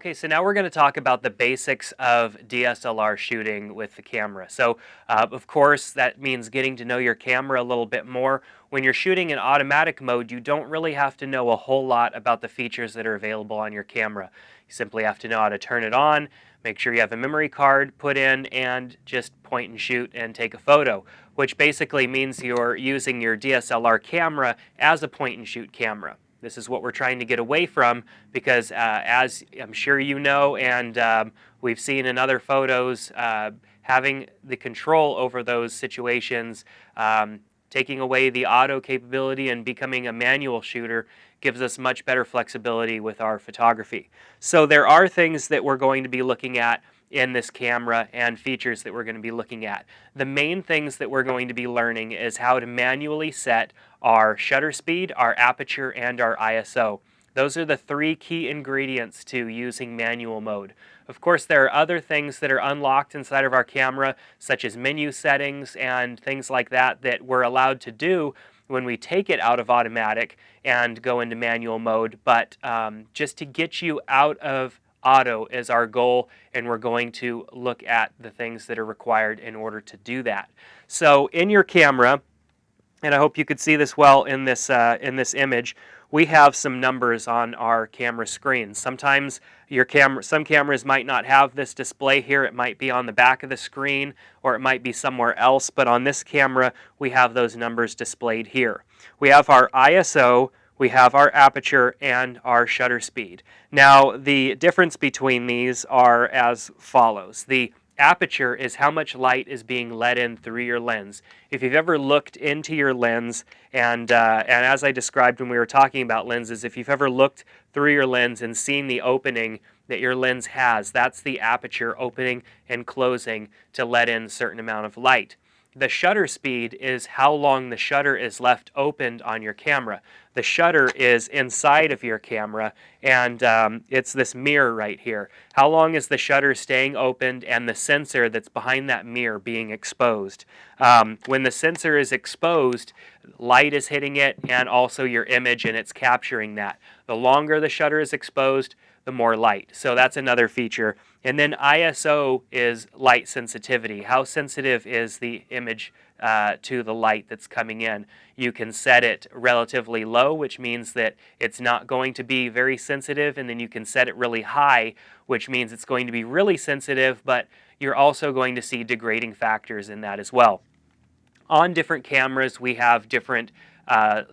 Okay, so now we're going to talk about the basics of DSLR shooting with the camera. So, of course, that means getting to know your camera a little bit more. When you're shooting in automatic mode, you don't really have to know a whole lot about the features that are available on your camera. You simply have to know how to turn it on, make sure you have a memory card put in, and just point and shoot and take a photo, which basically means you're using your DSLR camera as a point and shoot camera. This is what we're trying to get away from because as I'm sure you know and we've seen in other photos, having the control over those situations, taking away the auto capability and becoming a manual shooter gives us much better flexibility with our photography. So there are things that we're going to be looking at in this camera and features that we're going to be looking at. The main things that we're going to be learning is how to manually set our shutter speed, our aperture, and our ISO. Those are the three key ingredients to using manual mode. Of course, there are other things that are unlocked inside of our camera, such as menu settings and things like that that we're allowed to do when we take it out of automatic and go into manual mode. But just to get you out of auto is our goal, and we're going to look at the things that are required in order to do that. So in your camera, and I hope you could see this well in this image, we have some numbers on our camera screen. Sometimes some cameras might not have this display here. It might be on the back of the screen or it might be somewhere else, but on this camera we have those numbers displayed here. We have our ISO, we have our aperture, and our shutter speed. Now the difference between these are as follows. The aperture is how much light is being let in through your lens. If you've ever looked into your lens, and as I described when we were talking about lenses, if you've ever looked through your lens and seen the opening that your lens has, that's the aperture opening and closing to let in a certain amount of light. The shutter speed is how long the shutter is left opened on your camera. The shutter is inside of your camera, and it's this mirror right here. How long is the shutter staying opened and the sensor that's behind that mirror being exposed? When the sensor is exposed, light is hitting it and also your image, and it's capturing that. The longer the shutter is exposed, the more light. So that's another feature. And then ISO is light sensitivity. How sensitive is the image to the light that's coming in? You can set it relatively low, which means that it's not going to be very sensitive, and then you can set it really high, which means it's going to be really sensitive, but you're also going to see degrading factors in that as well. On different cameras, we have different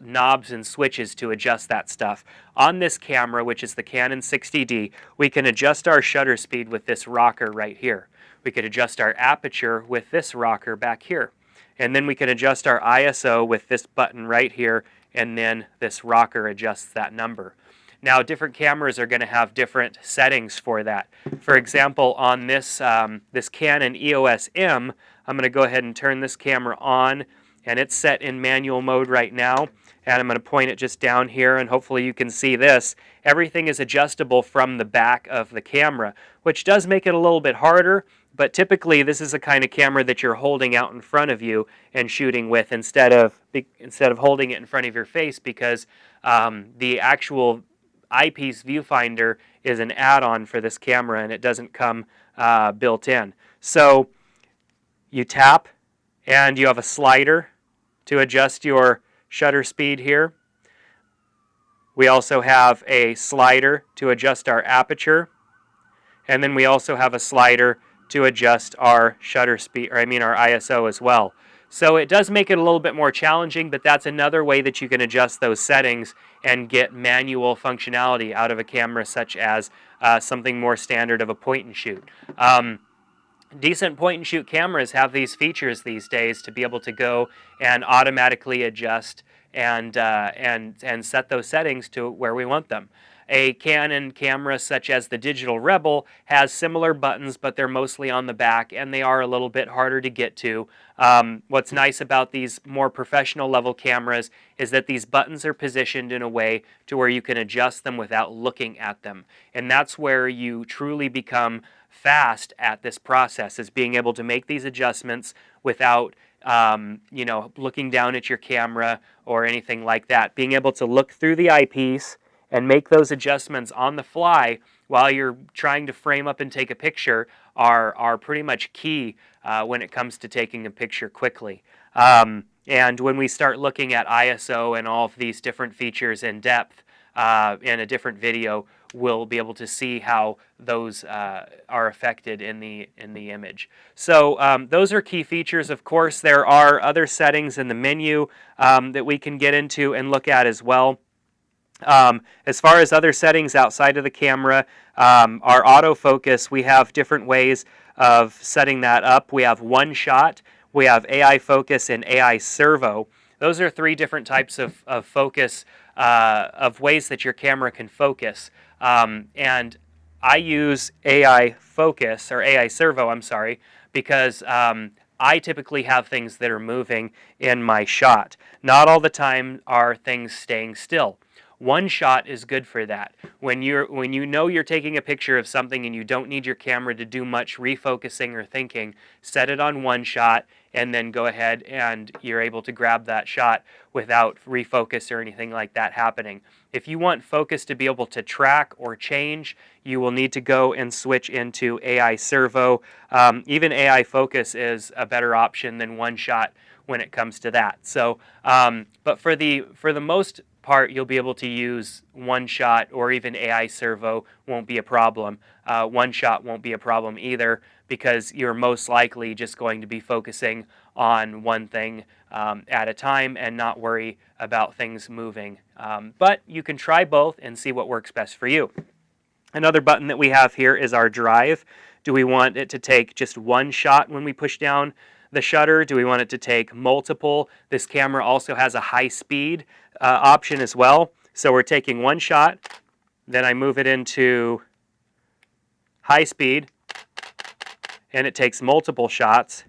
knobs and switches to adjust that stuff. On this camera, which is the Canon 60D, we can adjust our shutter speed with this rocker right here. We could adjust our aperture with this rocker back here. And then we can adjust our ISO with this button right here, and then this rocker adjusts that number. Now, different cameras are going to have different settings for that. For example, on this, this Canon EOS M, I'm going to go ahead and turn this camera on, and it's set in manual mode right now, and I'm going to point it just down here, and hopefully you can see this. Everything is adjustable from the back of the camera, which does make it a little bit harder, but typically this is the kind of camera that you're holding out in front of you and shooting with instead of holding it in front of your face, because the actual eyepiece viewfinder is an add-on for this camera and it doesn't come built in. So you tap and you have a slider to adjust your shutter speed here. We also have a slider to adjust our aperture, and then we also have a slider to adjust our shutter speed, or our ISO as well. So it does make it a little bit more challenging, but that's another way that you can adjust those settings and get manual functionality out of a camera, such as something more standard of a point and shoot. Decent point and shoot cameras have these features these days to be able to go and automatically adjust and set those settings to where we want them. A Canon camera such as the Digital Rebel has similar buttons, but they're mostly on the back and they are a little bit harder to get to. What's nice about these more professional level cameras is that these buttons are positioned in a way to where you can adjust them without looking at them. And that's where you truly become fast at this process, is being able to make these adjustments without looking down at your camera or anything like that. Being able to look through the eyepiece and make those adjustments on the fly while you're trying to frame up and take a picture are pretty much key when it comes to taking a picture quickly. And when we start looking at ISO and all of these different features in depth in a different video, we'll be able to see how those are affected in the image. So those are key features. Of course, there are other settings in the menu that we can get into and look at as well. As far as other settings outside of the camera, our autofocus, we have different ways of setting that up. We have one shot, we have AI focus, and AI servo. Those are three different types of focus, of ways that your camera can focus. And I use AI focus, or AI servo, I'm sorry, because I typically have things that are moving in my shot. Not all the time are things staying still. One shot is good for that. When you know you're taking a picture of something and you don't need your camera to do much refocusing or thinking, set it on one shot and then go ahead and you're able to grab that shot without refocus or anything like that happening. If you want focus to be able to track or change, you will need to go and switch into AI servo. Even AI focus is a better option than one shot when it comes to that. So, but for the most part, you'll be able to use one shot, or even AI servo won't be a problem. One shot won't be a problem either, because you're most likely just going to be focusing on one thing at a time and not worry about things moving. But you can try both and see what works best for you. Another button that we have here is our drive. Do we want it to take just one shot when we push down the shutter? Do we want it to take multiple? This camera also has a high speed option as well. So we're taking one shot, then I move it into high speed, and it takes multiple shots.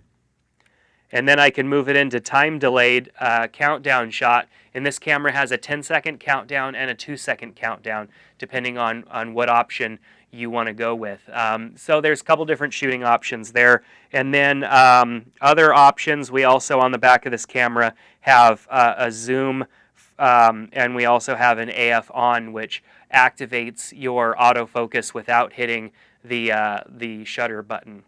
And then I can move it into time delayed countdown shot. And this camera has a 10-second countdown and a 2-second countdown, depending on what option you want to go with. So there's a couple different shooting options there. And then other options, we also on the back of this camera have a zoom, and we also have an AF on, which activates your autofocus without hitting the shutter button.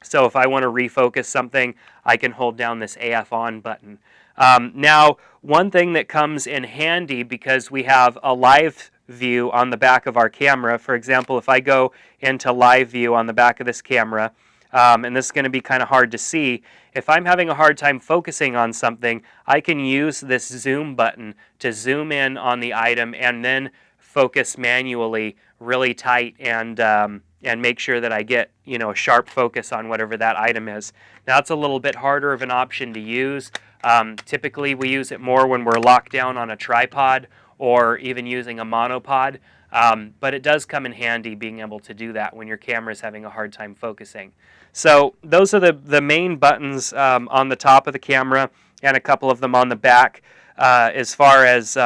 So if I want to refocus something, I can hold down this AF on button. Now, one thing that comes in handy, because we have a live view on the back of our camera, for example, if I go into live view on the back of this camera, and this is going to be kind of hard to see, if I'm having a hard time focusing on something, I can use this zoom button to zoom in on the item and then focus manually really tight and make sure that I get, a sharp focus on whatever that item is. Now, it's a little bit harder of an option to use. Typically, we use it more when we're locked down on a tripod or even using a monopod, but it does come in handy being able to do that when your camera is having a hard time focusing. So those are the main buttons on the top of the camera, and a couple of them on the back. As far as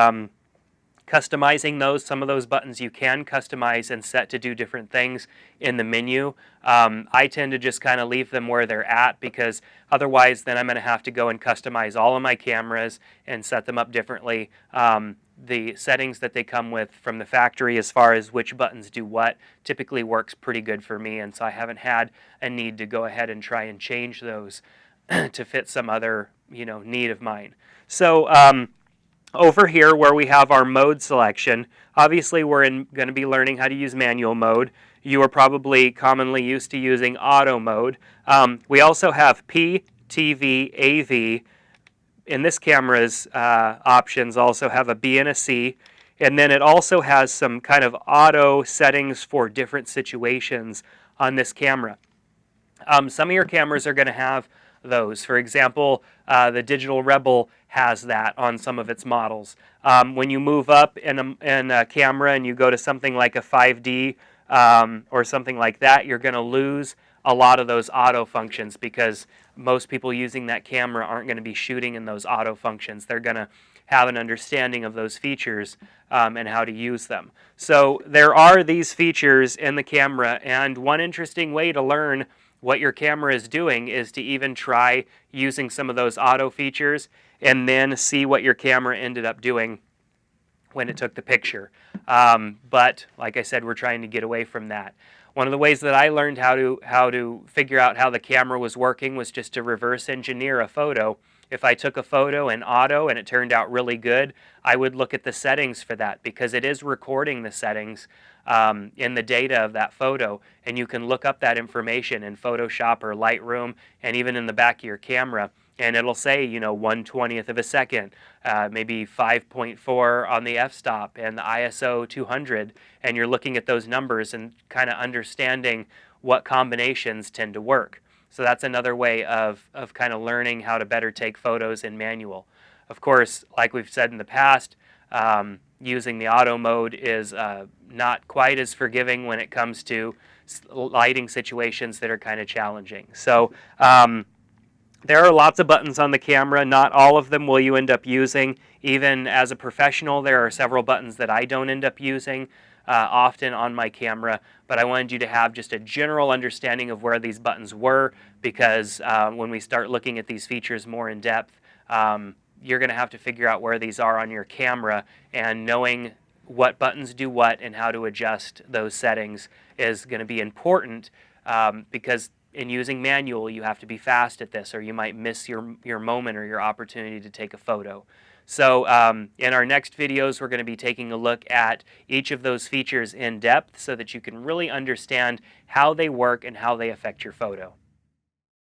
customizing those, some of those buttons you can customize and set to do different things in the menu. I tend to just kind of leave them where they're at, because otherwise then I'm going to have to go and customize all of my cameras and set them up differently. The settings that they come with from the factory as far as which buttons do what typically works pretty good for me, and so I haven't had a need to go ahead and try and change those to fit some other need of mine. So over here where we have our mode selection, obviously we're going to be learning how to use manual mode. You are probably commonly used to using auto mode. We also have P, TV, AV. In this camera's options also have a B and a C, and then it also has some kind of auto settings for different situations on this camera. Some of your cameras are going to have those. For example, the Digital Rebel has that on some of its models. When you move up in a camera and you go to something like a 5D or something like that, you're going to lose a lot of those auto functions, because most people using that camera aren't going to be shooting in those auto functions. They're going to have an understanding of those features and how to use them. So there are these features in the camera, and one interesting way to learn what your camera is doing is to even try using some of those auto features and then see what your camera ended up doing when it took the picture. But like I said, we're trying to get away from that. One of the ways that I learned how to figure out how the camera was working was just to reverse engineer a photo. If I took a photo in auto and it turned out really good, I would look at the settings for that, because it is recording the settings in the data of that photo, and you can look up that information in Photoshop or Lightroom and even in the back of your camera, and it'll say, you know, 1/20th of a second, maybe 5.4 on the f-stop and the ISO 200, and you're looking at those numbers and kind of understanding what combinations tend to work. So that's another way of kind of learning how to better take photos in manual. Of course, like we've said in the past, using the auto mode is not quite as forgiving when it comes to lighting situations that are kind of challenging. So there are lots of buttons on the camera. Not all of them will you end up using. Even as a professional, there are several buttons that I don't end up using often on my camera, but I wanted you to have just a general understanding of where these buttons were, because when we start looking at these features more in depth, you're going to have to figure out where these are on your camera, and knowing what buttons do what and how to adjust those settings is going to be important, because in using manual, you have to be fast at this, or you might miss your moment or your opportunity to take a photo. So in our next videos, we're going to be taking a look at each of those features in depth so that you can really understand how they work and how they affect your photo.